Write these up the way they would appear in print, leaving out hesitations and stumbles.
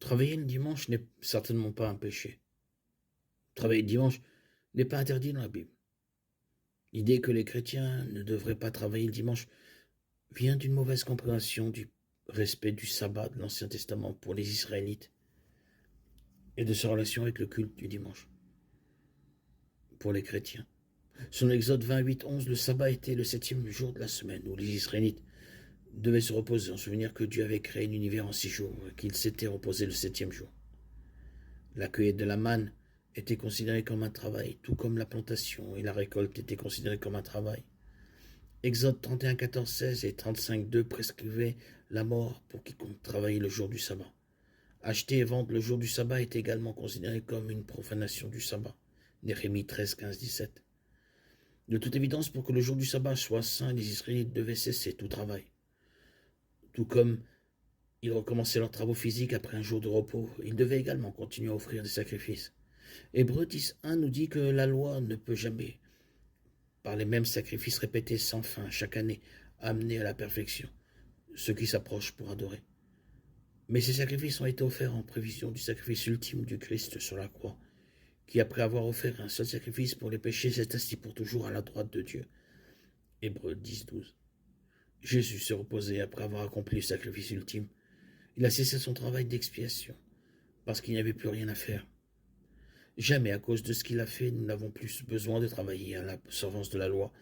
Travailler le dimanche n'est certainement pas un péché. Travailler le dimanche n'est pas interdit dans la Bible. L'idée que les chrétiens ne devraient pas travailler le dimanche vient d'une mauvaise compréhension du respect du sabbat de l'Ancien Testament pour les Israélites et de sa relation avec le culte du dimanche pour les chrétiens. Selon Exode 28:11, le sabbat était le 7e jour de la semaine où les Israélites devaient se reposer en souvenir que Dieu avait créé l'univers en 6 jours et qu'il s'était reposé le 7e jour. La cueillette de la manne était considérée comme un travail, tout comme la plantation et la récolte étaient considérées comme un travail. Exode 31, 14, 16 et 35, 2 prescrivaient la mort pour quiconque travaillait le jour du sabbat. Acheter et vendre le jour du sabbat était également considéré comme une profanation du sabbat. Néhémie 13, 15, 17. De toute évidence, pour que le jour du sabbat soit saint, les Israélites devaient cesser tout travail. Tout comme ils recommençaient leurs travaux physiques après un jour de repos, ils devaient également continuer à offrir des sacrifices. Hébreux 10.1 nous dit que la loi ne peut jamais, par les mêmes sacrifices répétés sans fin chaque année, amener à la perfection ceux qui s'approchent pour adorer. Mais ces sacrifices ont été offerts en prévision du sacrifice ultime du Christ sur la croix, qui, après avoir offert un seul sacrifice pour les péchés, s'est assis pour toujours à la droite de Dieu. Hébreux 10.12. Jésus s'est reposé après avoir accompli le sacrifice ultime. Il a cessé son travail d'expiation, parce qu'il n'y avait plus rien à faire. Jamais à cause de ce qu'il a fait, nous n'avons plus besoin de travailler à l'observance de la loi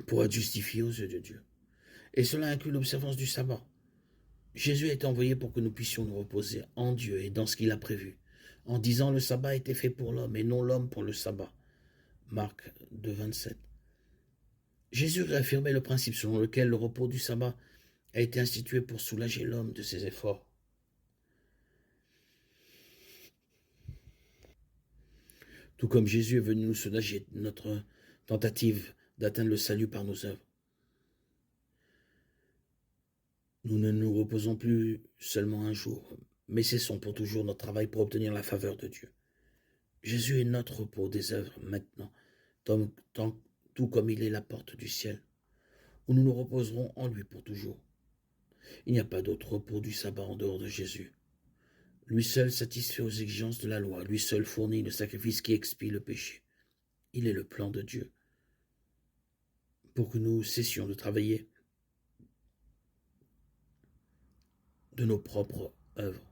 pour être justifiés aux yeux de Dieu. Et cela inclut l'observance du sabbat. Jésus a été envoyé pour que nous puissions nous reposer en Dieu et dans ce qu'il a prévu, en disant le sabbat était fait pour l'homme et non l'homme pour le sabbat. Marc 2, 27. Jésus réaffirmait le principe selon lequel le repos du sabbat a été institué pour soulager l'homme de ses efforts. Tout comme Jésus est venu nous soulager de notre tentative d'atteindre le salut par nos œuvres. Nous ne nous reposons plus seulement un jour, mais cessons pour toujours notre travail pour obtenir la faveur de Dieu. Jésus est notre repos des œuvres maintenant, tout comme il est la porte du ciel, où nous nous reposerons en lui pour toujours. Il n'y a pas d'autre repos du sabbat en dehors de Jésus. Lui seul satisfait aux exigences de la loi, lui seul fournit le sacrifice qui expie le péché. Il est le plan de Dieu pour que nous cessions de travailler de nos propres œuvres.